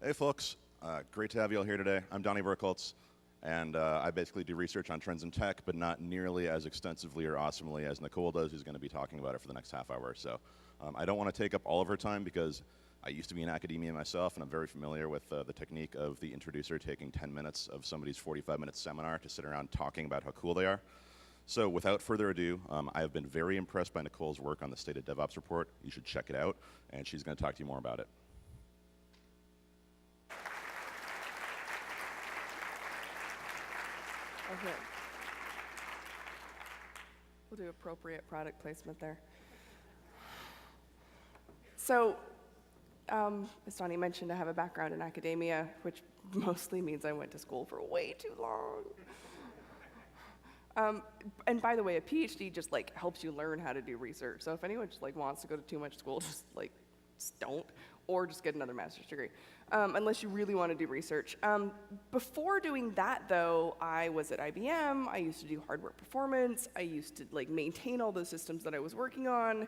Hey folks, great to have you all here today. I'm Donnie Burkholz, and I basically do research on trends in tech, but not nearly as extensively or awesomely as Nicole does, who's going to be talking about it for the next half hour or so. I don't want to take up all of her time because I used to be in academia myself, and I'm very familiar with the technique of the introducer taking 10 minutes of somebody's 45-minute seminar to sit around talking about how cool they are. So without further ado, I have been very impressed by Nicole's work on the State of DevOps report. You should check it out, and she's going to talk to you more about it. Okay. We'll do appropriate product placement there. So, as Donnie mentioned, I have a background in academia, which mostly means I went to school for way too long. And by the way, a PhD just helps you learn how to do research. So if anyone just wants to go to too much school, just don't, or just get another master's degree, unless you really want to do research. Before doing that, though, I was at IBM. I used to do hardware performance. I used to maintain all those systems that I was working on.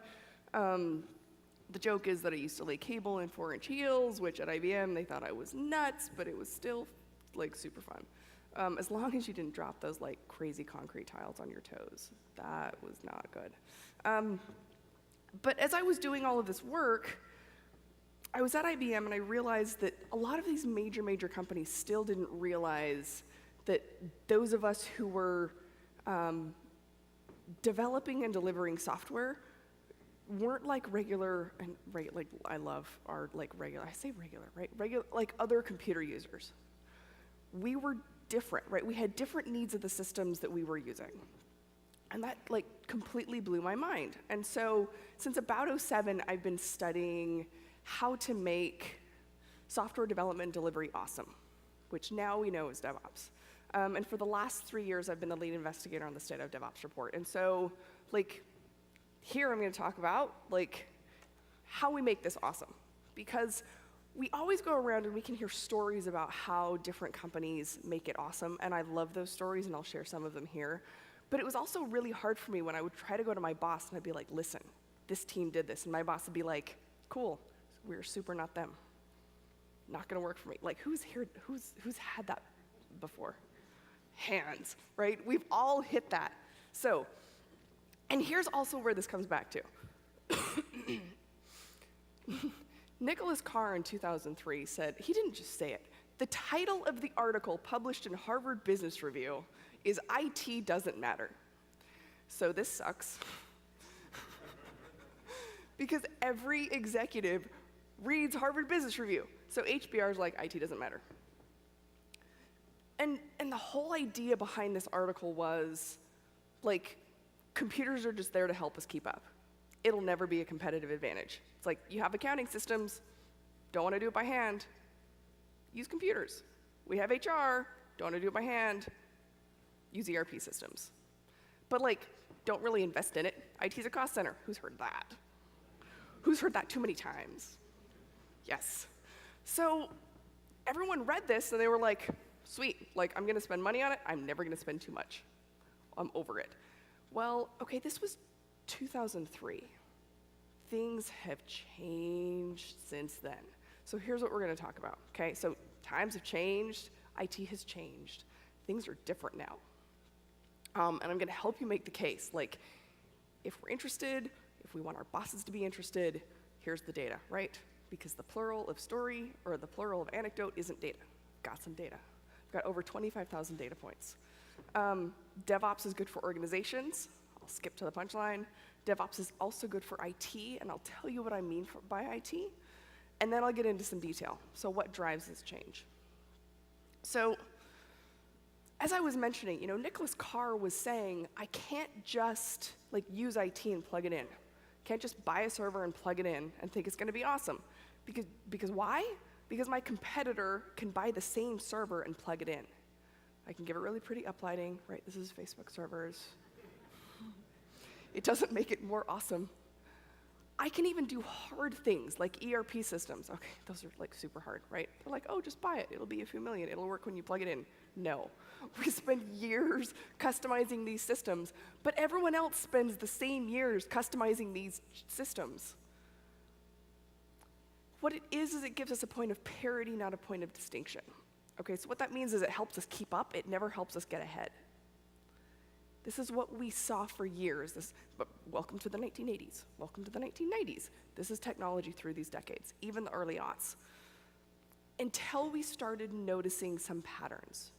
The joke is that I used to lay cable in 4-inch heels, which at IBM they thought I was nuts, but it was still super fun. As long as you didn't drop those crazy concrete tiles on your toes. That was not good. But as I was doing all of this work, I was at IBM and I realized that a lot of these major companies still didn't realize that those of us who were developing and delivering software weren't regular, and I love our regular, I say regular, right? Regular, other computer users. We were different, right? We had different needs of the systems that we were using. And that completely blew my mind. And so since about 2007, I've been studying how to make software development and delivery awesome, which now we know is DevOps. And for the last 3 years, I've been the lead investigator on the State of DevOps report. And so here I'm going to talk about how we make this awesome. Because we always go around and we can hear stories about how different companies make it awesome, and I love those stories, and I'll share some of them here. But it was also really hard for me when I would try to go to my boss and I'd be like, listen, this team did this, and my boss would be like, cool, we're super not them. Not gonna work for me. Who's had that before? Hands, right? We've all hit that. So, and here's also where this comes back to. Nicholas Carr in 2003 said, he didn't just say it, the title of the article published in Harvard Business Review is IT Doesn't Matter. So this sucks. Because every executive reads Harvard Business Review. So HBR is IT doesn't matter. And the whole idea behind this article was, computers are just there to help us keep up. It'll never be a competitive advantage. It's you have accounting systems, don't want to do it by hand, use computers. We have HR, don't want to do it by hand, use ERP systems. But don't really invest in it. IT's a cost center. Who's heard that? Who's heard that too many times? Yes. So everyone read this and they were like, sweet, I'm going to spend money on it. I'm never going to spend too much. I'm over it. Well, okay, this was 2003. Things have changed since then. So here's what we're going to talk about, okay? So times have changed. IT has changed. Things are different now. And I'm going to help you make the case. If we're interested, if we want our bosses to be interested, here's the data, right? Because the plural of story or the plural of anecdote isn't data. Got some data. I've got over 25,000 data points. DevOps is good for organizations. I'll skip to the punchline. DevOps is also good for IT, and I'll tell you what I mean by IT, and then I'll get into some detail. So what drives this change? So as I was mentioning, Nicholas Carr was saying, I can't just use IT and plug it in. Can't just buy a server and plug it in and think it's going to be awesome. Because why? Because my competitor can buy the same server and plug it in. I can give it really pretty uplighting, right? This is Facebook servers. It doesn't make it more awesome. I can even do hard things like ERP systems. Okay, those are super hard, right? They're oh, just buy it. It'll be a few million. It'll work when you plug it in. No. We spend years customizing these systems, but everyone else spends the same years customizing these systems. What it is it gives us a point of parity, not a point of distinction. Okay, so what that means is it helps us keep up. It never helps us get ahead. This is what we saw for years. But welcome to the 1980s. Welcome to the 1990s. This is technology through these decades, even the early aughts. Until we started noticing some patterns.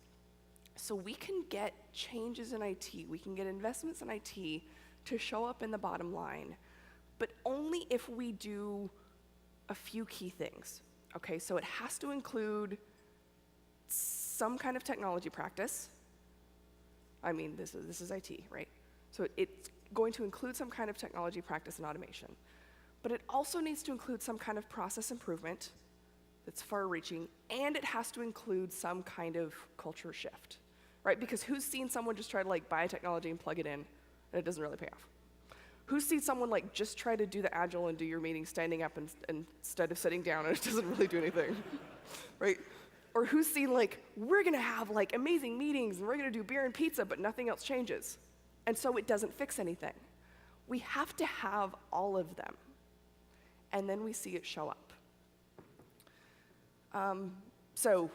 So we can get changes in IT, we can get investments in IT to show up in the bottom line, but only if we do a few key things. Okay, so it has to include some kind of technology practice. I mean, this is IT, right? So it's going to include some kind of technology practice and automation. But it also needs to include some kind of process improvement that's far-reaching, and it has to include some kind of culture shift, right? Because who's seen someone just try to buy a technology and plug it in, and it doesn't really pay off? Who's seen someone just try to do the agile and do your meeting standing up instead of sitting down, and it doesn't really do anything, right? Or who's seen we're gonna have amazing meetings and we're gonna do beer and pizza, but nothing else changes. And so it doesn't fix anything. We have to have all of them. And then we see it show up. So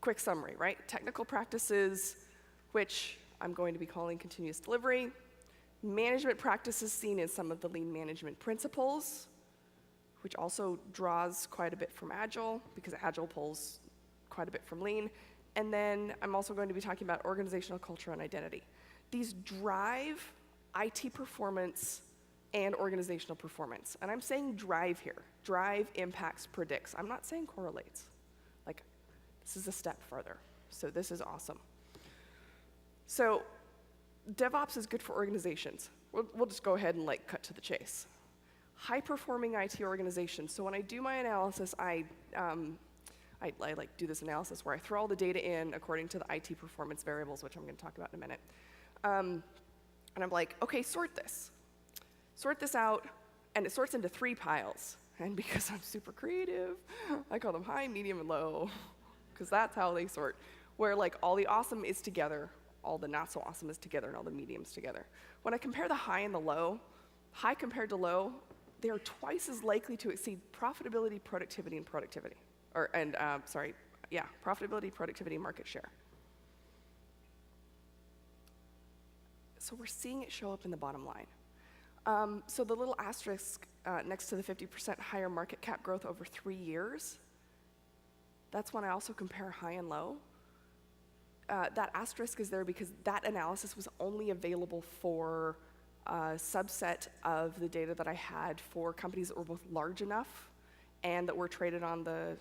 quick summary, right? Technical practices, which I'm going to be calling continuous delivery. Management practices seen in some of the lean management principles, which also draws quite a bit from Agile, because Agile pulls quite a bit from lean. And then I'm also going to be talking about organizational culture and identity. These drive IT performance and organizational performance. And I'm saying drive here. Drive impacts predicts. I'm not saying correlates. This is a step further. So this is awesome. So DevOps is good for organizations. We'll just go ahead and cut to the chase. High-performing IT organizations. So when I do my analysis, I do this analysis where I throw all the data in according to the IT performance variables, which I'm going to talk about in a minute. And I'm okay, sort this. Sort this out, and it sorts into 3 piles. And because I'm super creative, I call them high, medium, and low, because that's how they sort. Where all the awesome is together, all the not so awesome is together, and all the mediums together. When I compare the high and the low, high compared to low, they are twice as likely to exceed profitability, productivity, and productivity. Profitability, productivity, and market share. So we're seeing it show up in the bottom line. So the little asterisk next to the 50% higher market cap growth over 3 years, that's when I also compare high and low. That asterisk is there because that analysis was only available for a subset of the data that I had for companies that were both large enough and that were traded on the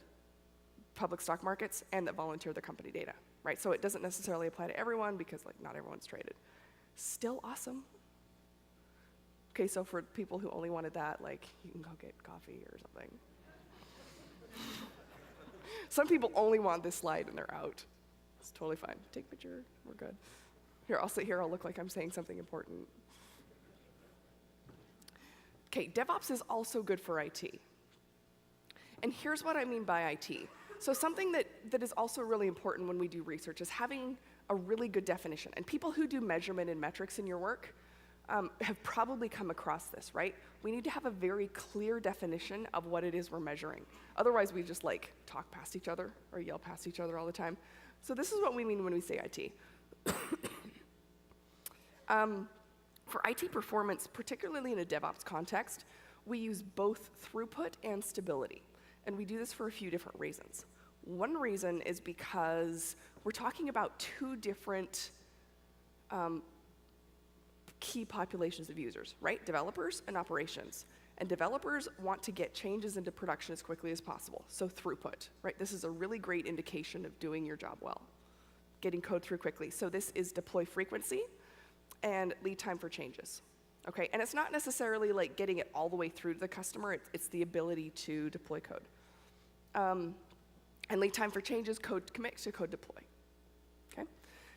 public stock markets and that volunteer their company data, right? So it doesn't necessarily apply to everyone because not everyone's traded. Still awesome. Okay, so for people who only wanted that, you can go get coffee or something. Some people only want this slide and they're out. It's totally fine. Take a picture, we're good. Here, I'll sit here, I'll look like I'm saying something important. Okay, DevOps is also good for IT. And here's what I mean by IT. So something that is also really important when we do research is having a really good definition. And people who do measurement and metrics in your work have probably come across this, right? We need to have a very clear definition of what it is we're measuring. Otherwise, we just talk past each other or yell past each other all the time. So this is what we mean when we say IT. For IT performance, particularly in a DevOps context, we use both throughput and stability. And we do this for a few different reasons. One reason is because we're talking about 2 different key populations of users, right? Developers and operations. And developers want to get changes into production as quickly as possible. So throughput, right? This is a really great indication of doing your job well, getting code through quickly. So this is deploy frequency and lead time for changes. Okay, and it's not necessarily getting it all the way through to the customer, it's the ability to deploy code. And lead time for changes, code commit to code deploy. Okay,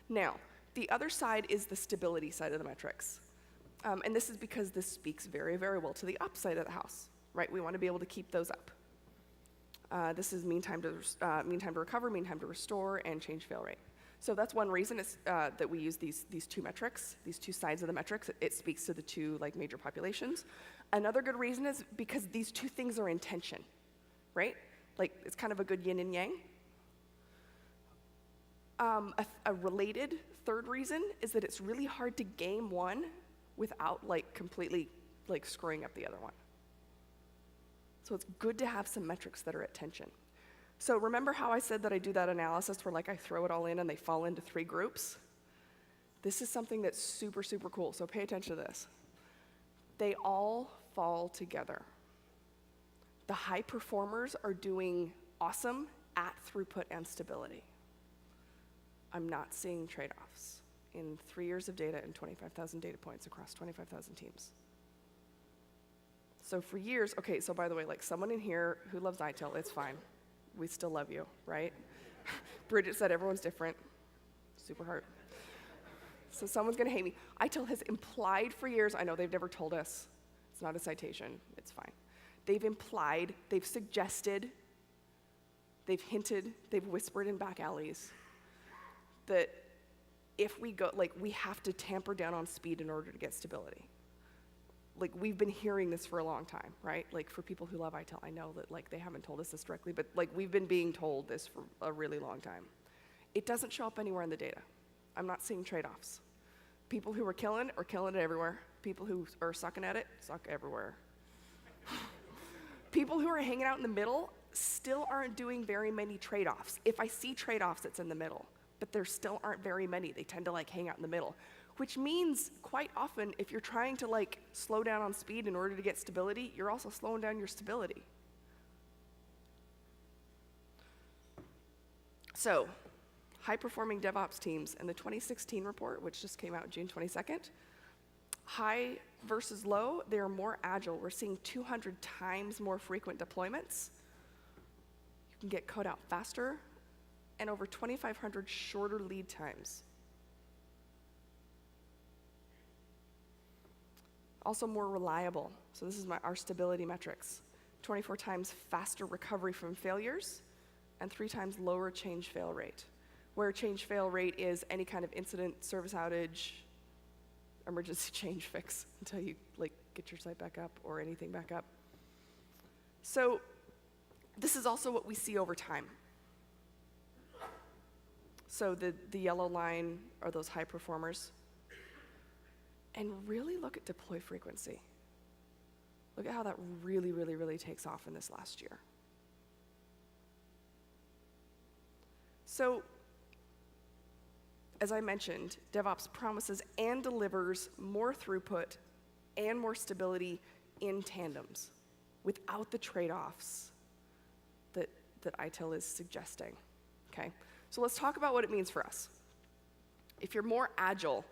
now, the other side is the stability side of the metrics. And this is because this speaks very, very well to the up side of the house, right? We want to be able to keep those up. This is mean time to recover, mean time to restore, and change fail rate. So that's one reason that we use these 2 metrics, these 2 sides of the metrics. It speaks to the 2 major populations. Another good reason is because these 2 things are in tension, right? Like, it's kind of a good yin and yang. A related third reason is that it's really hard to game one without like completely like screwing up the other one. So it's good to have some metrics that are at tension. So remember how I said that I do that analysis where like I throw it all in and they fall into 3 groups? This is something that's super, super cool, so pay attention to this. They all fall together. The high performers are doing awesome at throughput and stability. I'm not seeing trade-offs in 3 years of data and 25,000 data points across 25,000 teams. So for years, okay, so by the way, like someone in here who loves ITIL, it's fine. We still love you, right? Bridget said everyone's different. Super hard. So someone's gonna hate me. ITIL has implied for years, I know they've never told us, it's not a citation, it's fine. They've implied, they've suggested, they've hinted, they've whispered in back alleys that if we go, like we have to tamper down on speed in order to get stability. Like we've been hearing this for a long time, right? Like for people who love ITIL, I know that like they haven't told us this directly, but like we've been being told this for a really long time. It doesn't show up anywhere in the data. I'm not seeing trade-offs. People who are killing it everywhere. People who are sucking at it, suck everywhere. People who are hanging out in the middle still aren't doing very many trade-offs. If I see trade-offs, it's in the middle, but there still aren't very many. They tend to like hang out in the middle, which means quite often if you're trying to like slow down on speed in order to get stability, you're also slowing down your stability. So, high-performing DevOps teams in the 2016 report, which just came out June 22nd, high versus low, they are more agile. We're seeing 200 times more frequent deployments. You can get code out faster, and over 2,500 shorter lead times. Also more reliable. So this is our stability metrics. 24 times faster recovery from failures, and 3 times lower change fail rate. Where change fail rate is any kind of incident, service outage, emergency change fix until you like get your site back up or anything back up. So this is also what we see over time. So the yellow line are those high performers. And really look at deploy frequency. Look at how that really, really, really takes off in this last year. So, as I mentioned, DevOps promises and delivers more throughput and more stability in tandems without the trade-offs that ITIL is suggesting, okay? So let's talk about what it means for us. If you're more agile,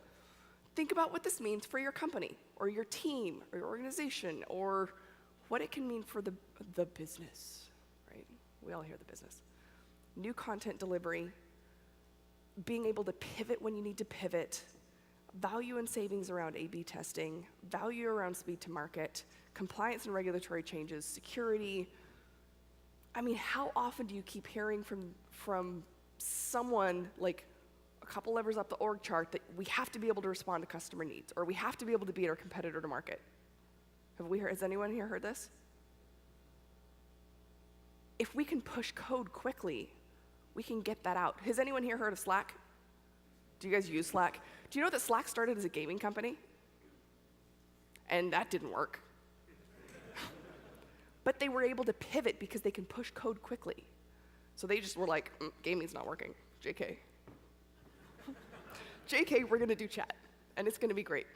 think about what this means for your company or your team or your organization or what it can mean for the business, right? We all hear the business. New content delivery, being able to pivot when you need to pivot, value and savings around A/B testing, value around speed to market, compliance and regulatory changes, security. I mean, how often do you keep hearing from someone like a couple levers up the org chart that we have to be able to respond to customer needs or we have to be able to beat our competitor to market? Has anyone here heard this? If we can push code quickly, we can get that out. Has anyone here heard of Slack? Do you guys use Slack? Do you know that Slack started as a gaming company? And that didn't work. But they were able to pivot because they can push code quickly. So they just were like, gaming's not working, JK. JK, we're gonna do chat, and it's gonna be great.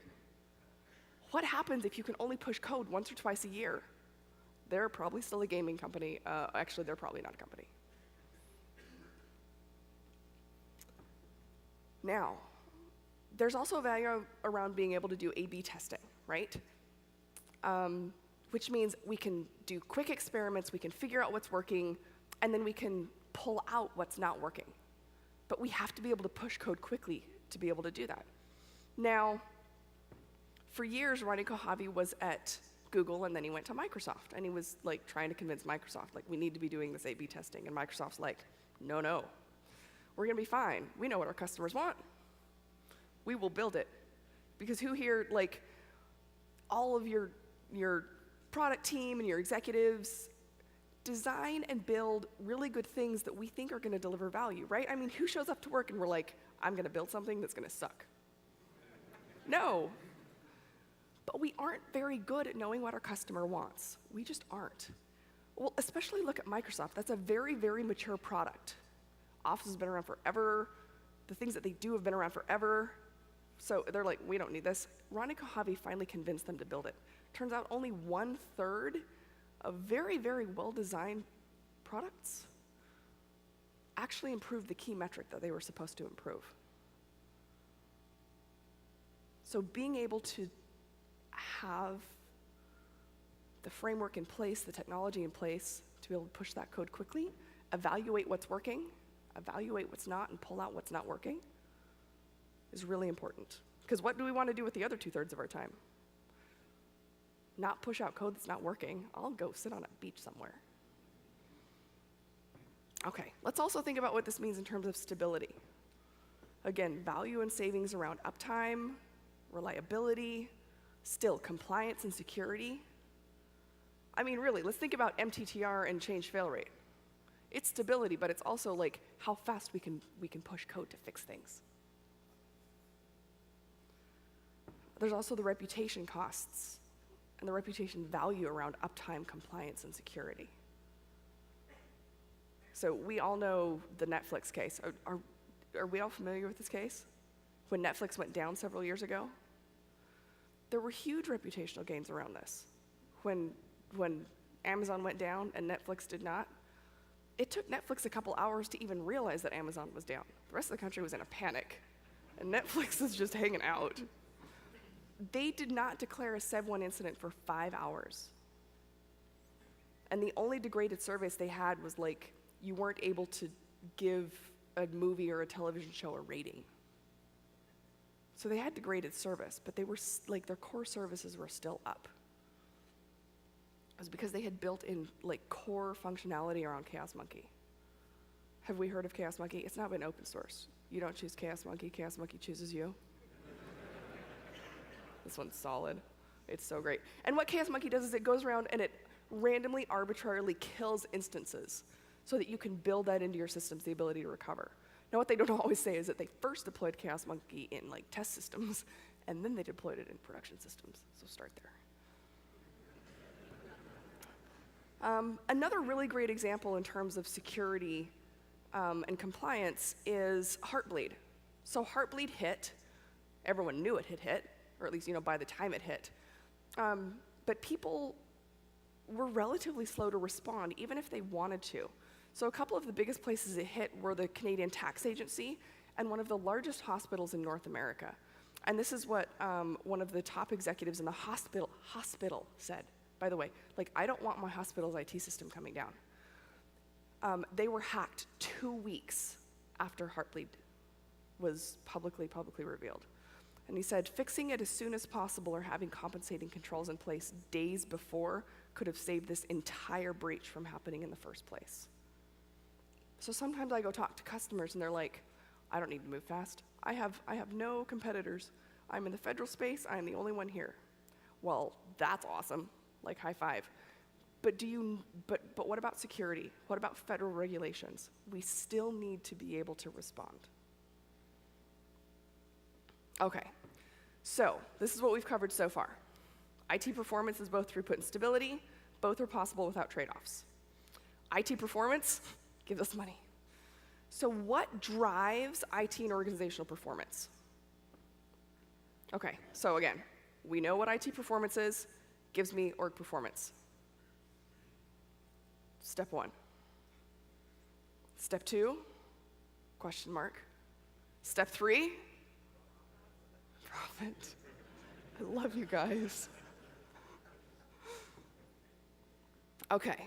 What happens if you can only push code once or twice a year? They're probably still a gaming company. Actually, they're probably not a company. Now, there's also a value around being able to do A/B testing, right? Which means we can do quick experiments, we can figure out what's working, and then we can pull out what's not working. But we have to be able to push code quickly to be able to do that. Now, for years, Ronnie Kohavi was at Google, and then he went to Microsoft, and he was like trying to convince Microsoft, like, we need to be doing this A/B testing, and Microsoft's like, no. We're gonna be fine. We know what our customers want. We will build it. Because who here, like, all of your product team and your executives design and build really good things that we think are going to deliver value, right? I mean, who shows up to work and we're like, I'm going to build something that's going to suck? No. But we aren't very good at knowing what our customer wants. We just aren't. Well, especially look at Microsoft. That's a very, very mature product. Office has been around forever. The things that they do have been around forever. So they're like, we don't need this. Ron and Kohavi finally convinced them to build it. Turns out only 1/3 of very, very well-designed products actually improved the key metric that they were supposed to improve. So being able to have the framework in place, the technology in place, to be able to push that code quickly, evaluate what's working, evaluate what's not, and pull out what's not working is really important. Because what do we want to do with the other 2/3 of our time? Not push out code that's not working. I'll go sit on a beach somewhere. Okay, let's also think about what this means in terms of stability. Again, value and savings around uptime, reliability, still compliance and security. I mean, really, let's think about MTTR and change fail rate. It's stability, but it's also like how fast we can push code to fix things. There's also the reputation costs and the reputation value around uptime, compliance, and security. So we all know the Netflix case. Are we all familiar with this case? When Netflix went down several years ago? There were huge reputational gains around this. When Amazon went down and Netflix did not, it took Netflix a couple hours to even realize that Amazon was down. The rest of the country was in a panic, and Netflix is just hanging out. They did not declare a Sev1 incident for 5 hours. And the only degraded service they had was like, you weren't able to give a movie or a television show a rating. So they had degraded service, but they were like, their core services were still up. It was because they had built in like core functionality around Chaos Monkey. Have we heard of Chaos Monkey? It's not been open source. You don't choose Chaos Monkey chooses you. This one's solid. It's so great. And what Chaos Monkey does is it goes around and it randomly, arbitrarily kills instances so that you can build that into your systems, the ability to recover. Now, what they don't always say is that they first deployed Chaos Monkey in like test systems, and then they deployed it in production systems. So start there. Another really great example in terms of security and compliance is Heartbleed. So Heartbleed hit. Everyone knew it had hit, or at least by the time it hit. But people were relatively slow to respond, even if they wanted to. So a couple of the biggest places it hit were the Canadian Tax Agency and one of the largest hospitals in North America. And this is what one of the top executives in the hospital said. By the way, like, I don't want my hospital's IT system coming down. They were hacked 2 weeks after Heartbleed was publicly revealed. And he said, fixing it as soon as possible or having compensating controls in place days before could have saved this entire breach from happening in the first place. So sometimes I go talk to customers and they're like, I don't need to move fast. I have no competitors. I'm in the federal space. I'm the only one here. Well, that's awesome. Like, high five. But what about security? What about federal regulations? We still need to be able to respond. Okay, so this is what we've covered so far. IT performance is both throughput and stability. Both are possible without trade-offs. IT performance gives us money. So what drives IT and organizational performance? Okay, so again, we know what IT performance is. Gives me org performance. Step 1. Step 2, question mark. Step 3, profit. I love you guys. Okay.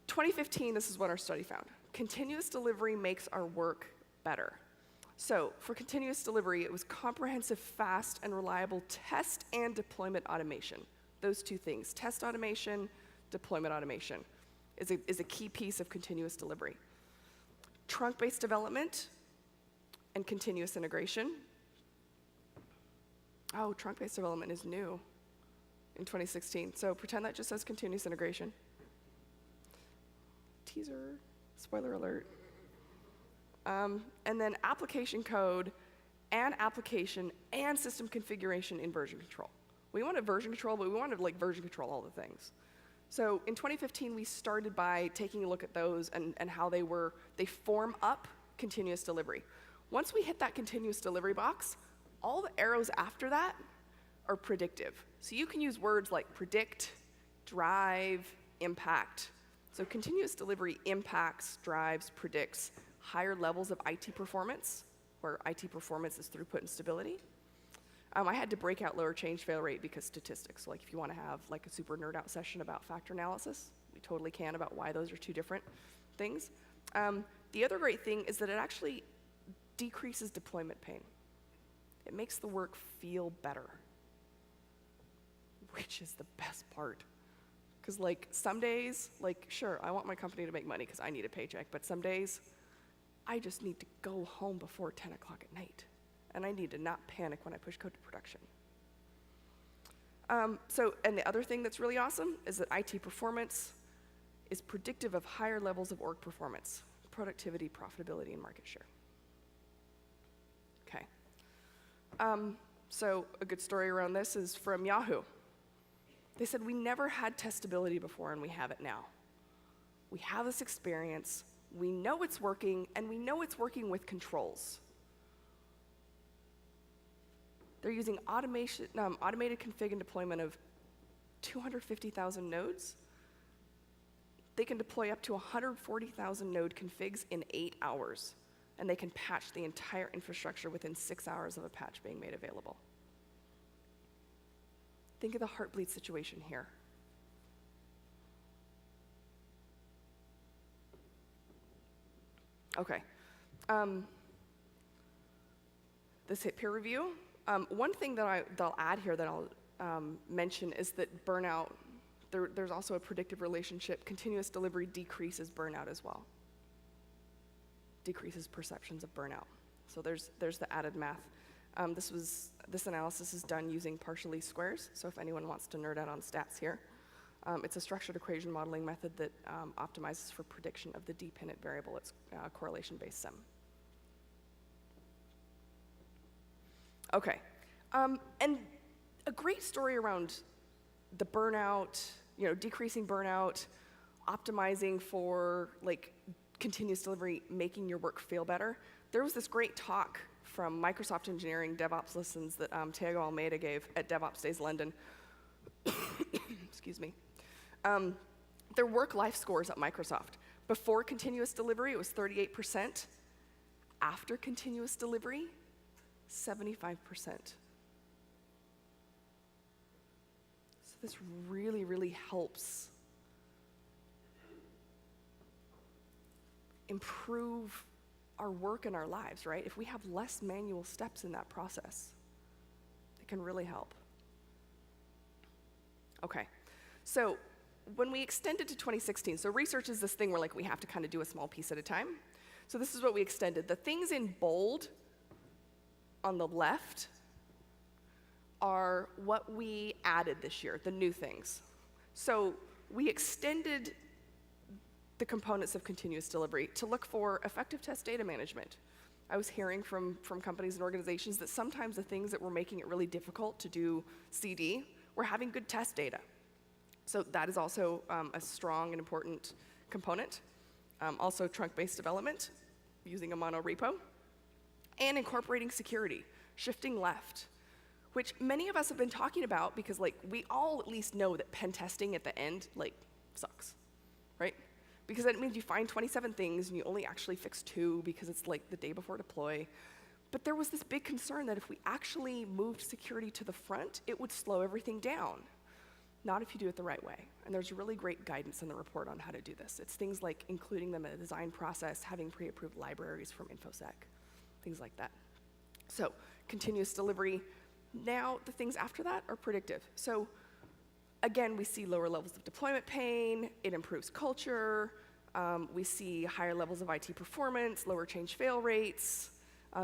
2015, this is what our study found. Continuous delivery makes our work better. So for continuous delivery, it was comprehensive, fast, and reliable test and deployment automation. Those two things, test automation, deployment automation, is a key piece of continuous delivery. Trunk-based development and continuous integration. Oh, trunk-based development is new in 2016. So pretend that just says continuous integration. teaser, spoiler alert. And then application code and application and system configuration in version control. We wanted version control, but we wanted like version control all the things. So in 2015, we started by taking a look at those and how they form up continuous delivery. Once we hit that continuous delivery box, all the arrows after that are predictive. So you can use words like predict, drive, impact. So continuous delivery impacts, drives, predicts higher levels of IT performance, where IT performance is throughput and stability. I had to break out lower change fail rate because statistics. Like if you want to have like a super nerd out session about factor analysis, we totally can, about why those are two different things. The other great thing is that it actually decreases deployment pain. It makes the work feel better, which is the best part. Because like some days, like sure, I want my company to make money because I need a paycheck, but some days, I just need to go home before 10 o'clock at night. And I need to not panic when I push code to production. And the other thing that's really awesome is that IT performance is predictive of higher levels of org performance, productivity, profitability, and market share. Okay. So a good story around this is from Yahoo. They said, we never had testability before, and we have it now. We have this experience, we know it's working, and we know it's working with controls. They're using automated config and deployment of 250,000 nodes. They can deploy up to 140,000 node configs in 8 hours, and they can patch the entire infrastructure within 6 hours of a patch being made available. Think of the Heartbleed situation here. Okay. This hit peer review. One thing that I'll add here that I'll mention is that burnout, there's also a predictive relationship. Continuous delivery decreases burnout as well. Decreases perceptions of burnout. So there's the added math. This analysis is done using partial least squares, so if anyone wants to nerd out on stats here. It's a structured equation modeling method that optimizes for prediction of the dependent variable. It's correlation-based SEM. Okay, and a great story around the burnout, decreasing burnout, optimizing for like continuous delivery, making your work feel better. There was this great talk from Microsoft Engineering DevOps Lessons that Thiago Almeida gave at DevOps Days London. Excuse me. Their work-life scores at Microsoft. Before continuous delivery, it was 38%. After continuous delivery, 75%. So this really, really helps improve our work and our lives, right? If we have less manual steps in that process, it can really help. Okay, so when we extended to 2016, so research is this thing where like we have to kind of do a small piece at a time. So this is what we extended. The things in bold on the left are what we added this year, the new things. So we extended the components of continuous delivery to look for effective test data management. I was hearing from companies and organizations that sometimes the things that were making it really difficult to do CD were having good test data. So that is also a strong and important component. Also trunk-based development, using a mono repo, and incorporating security, shifting left, which many of us have been talking about because like we all at least know that pen testing at the end like sucks, right? Because that means you find 27 things and you only actually fix 2 because it's like the day before deploy. But there was this big concern that if we actually moved security to the front, it would slow everything down. Not if you do it the right way. And there's really great guidance in the report on how to do this. It's things like including them in the design process, having pre-approved libraries from InfoSec, things like that. So continuous delivery. Now the things after that are predictive. So again, we see lower levels of deployment pain, it improves culture, we see higher levels of IT performance, lower change fail rates.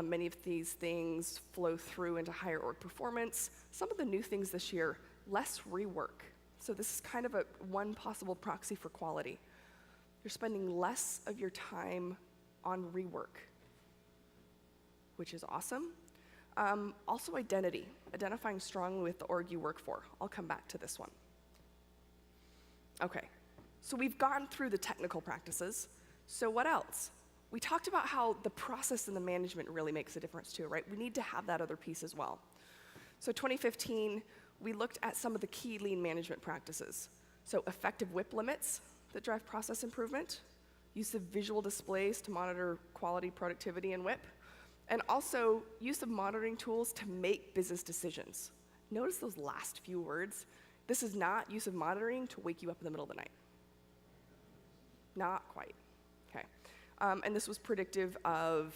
Many of these things flow through into higher org performance. Some of the new things this year, less rework. So this is kind of one possible proxy for quality. You're spending less of your time on rework, which is awesome. Also identity, identifying strongly with the org you work for. I'll come back to this one. Okay, so we've gone through the technical practices. So what else? We talked about how the process and the management really makes a difference too, right? We need to have that other piece as well. So 2015, we looked at some of the key lean management practices. So effective WIP limits that drive process improvement, use of visual displays to monitor quality, productivity, and WIP, and also use of monitoring tools to make business decisions. Notice those last few words. This is not use of monitoring to wake you up in the middle of the night. Not quite, okay. And this was predictive of,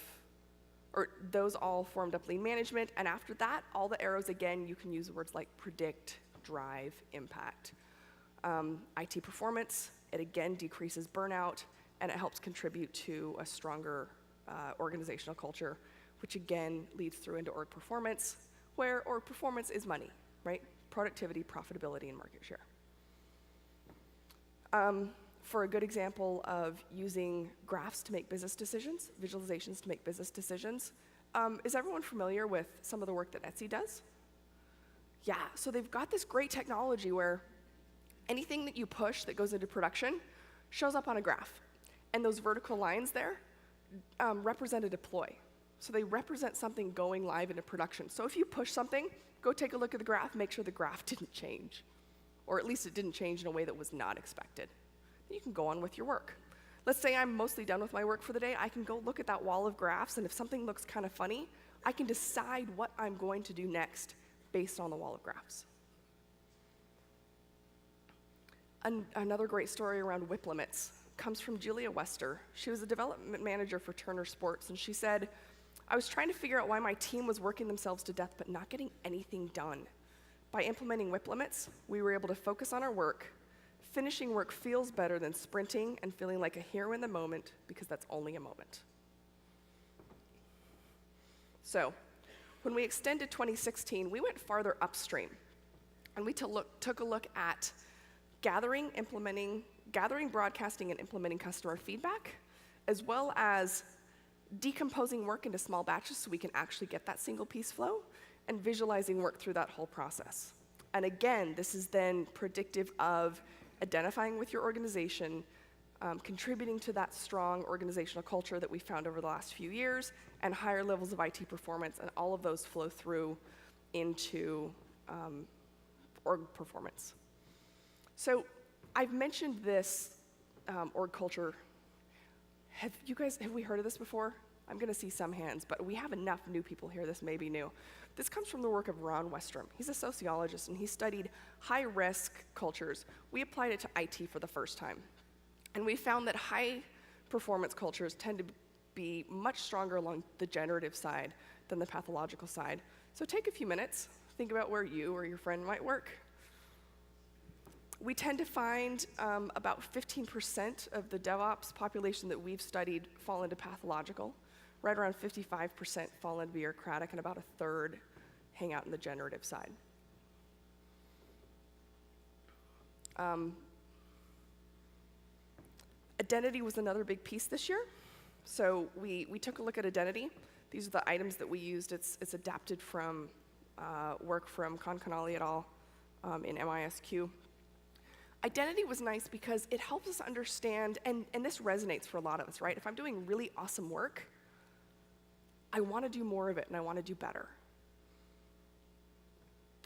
or those all formed up lean management, and after that, all the arrows, again, you can use words like predict, drive, impact. IT performance, it again decreases burnout, and it helps contribute to a stronger organizational culture, which again leads through into org performance, where org performance is money, right? Productivity, profitability, and market share. For a good example of using graphs to make business decisions, visualizations to make business decisions, is everyone familiar with some of the work that Etsy does? Yeah, so they've got this great technology where anything that you push that goes into production shows up on a graph. And those vertical lines there represent a deploy. So they represent something going live into production. So if you push something, go take a look at the graph, make sure the graph didn't change. Or at least it didn't change in a way that was not expected. Then you can go on with your work. Let's say I'm mostly done with my work for the day. I can go look at that wall of graphs, and if something looks kind of funny, I can decide what I'm going to do next based on the wall of graphs. Another great story around WIP limits comes from Julia Wester. She was a development manager for Turner Sports, and she said, I was trying to figure out why my team was working themselves to death but not getting anything done. By implementing WIP limits, we were able to focus on our work. Finishing work feels better than sprinting and feeling like a hero in the moment, because that's only a moment. So, when we extended 2016, we went farther upstream, and we took a look at gathering, broadcasting, and implementing customer feedback, as well as decomposing work into small batches so we can actually get that single piece flow, and visualizing work through that whole process. And again, this is then predictive of identifying with your organization, contributing to that strong organizational culture that we found over the last few years, and higher levels of IT performance, and all of those flow through into org performance. So I've mentioned this org culture. Have we heard of this before? I'm gonna see some hands, but we have enough new people here, this may be new. This comes from the work of Ron Westrom. He's a sociologist, and he studied high-risk cultures. We applied it to IT for the first time. And we found that high-performance cultures tend to be much stronger along the generative side than the pathological side. So take a few minutes, think about where you or your friend might work. We tend to find about 15% of the DevOps population that we've studied fall into pathological. Right around 55% fall into bureaucratic, and about a third hang out in the generative side. Identity was another big piece this year. So we took a look at identity. These are the items that we used. It's adapted from work from Conconali et al. In MISQ. Identity was nice because it helps us understand, and this resonates for a lot of us, right? If I'm doing really awesome work, I want to do more of it, and I want to do better.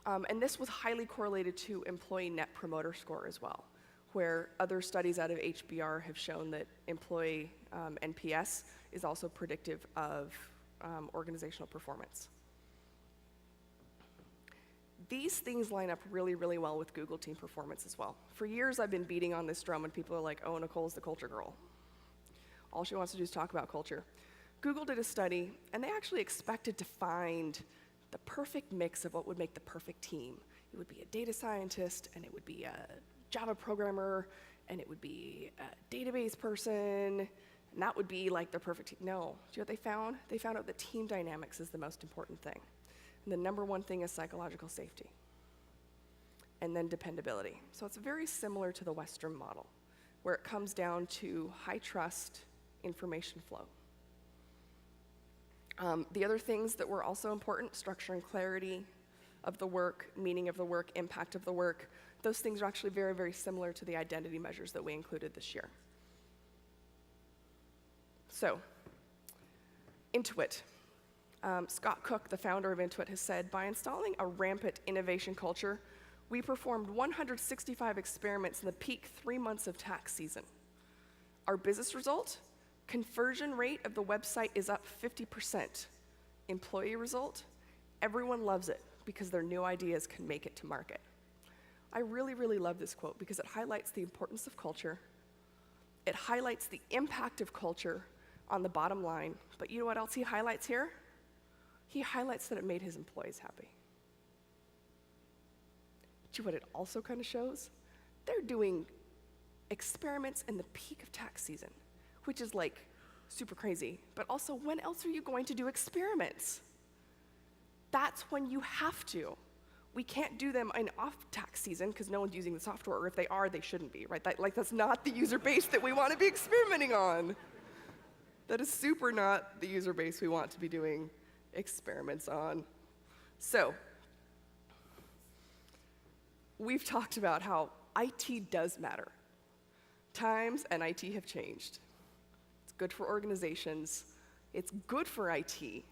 And this was highly correlated to employee net promoter score as well, where other studies out of HBR have shown that employee NPS is also predictive of organizational performance. These things line up really, really well with Google team performance as well. For years, I've been beating on this drum, and people are like, oh, Nicole's the culture girl. All she wants to do is talk about culture. Google did a study, and they actually expected to find the perfect mix of what would make the perfect team. It would be a data scientist, and it would be a Java programmer, and it would be a database person, and that would be like their perfect team. No, do you know what they found? They found out that team dynamics is the most important thing. And the number one thing is psychological safety. And then dependability. So it's very similar to the Westrom model. where it comes down to high trust information flow. The other things that were also important, structure and clarity of the work, meaning of the work, impact of the work, those things are actually very, very similar to the identity measures that we included this year. So, Intuit. Scott Cook, the founder of Intuit, has said, by installing a rampant innovation culture, we performed 165 experiments in the peak 3 months of tax season. Our business result? Conversion rate of the website is up 50%. Employee result? Everyone loves it because their new ideas can make it to market. I really, really love this quote because it highlights the importance of culture. It highlights the impact of culture on the bottom line. But you know what else he highlights here? He highlights that it made his employees happy. Do you know what it also kind of shows? They're doing experiments in the peak of tax season, which is like super crazy. But also, when else are you going to do experiments? That's when you have to. We can't do them in off-tax season because no one's using the software, or if they are, they shouldn't be, right? That's not the user base that we want to be experimenting on. That is super not the user base we want to be doing experiments on. So, we've talked about how IT does matter. Times and IT have changed. It's good for organizations. It's good for IT.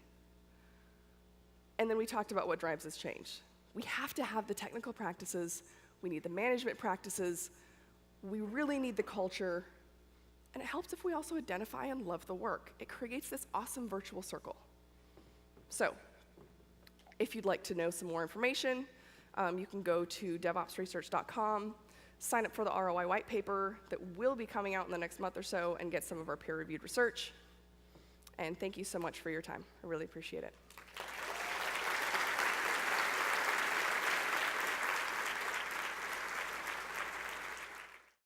And then we talked about what drives this change. We have to have the technical practices. We need the management practices. We really need the culture. And it helps if we also identify and love the work. It creates this awesome virtual circle. So, if you'd like to know some more information, you can go to devopsresearch.com, sign up for the ROI white paper that will be coming out in the next month or so, and get some of our peer-reviewed research. And thank you so much for your time. I really appreciate it.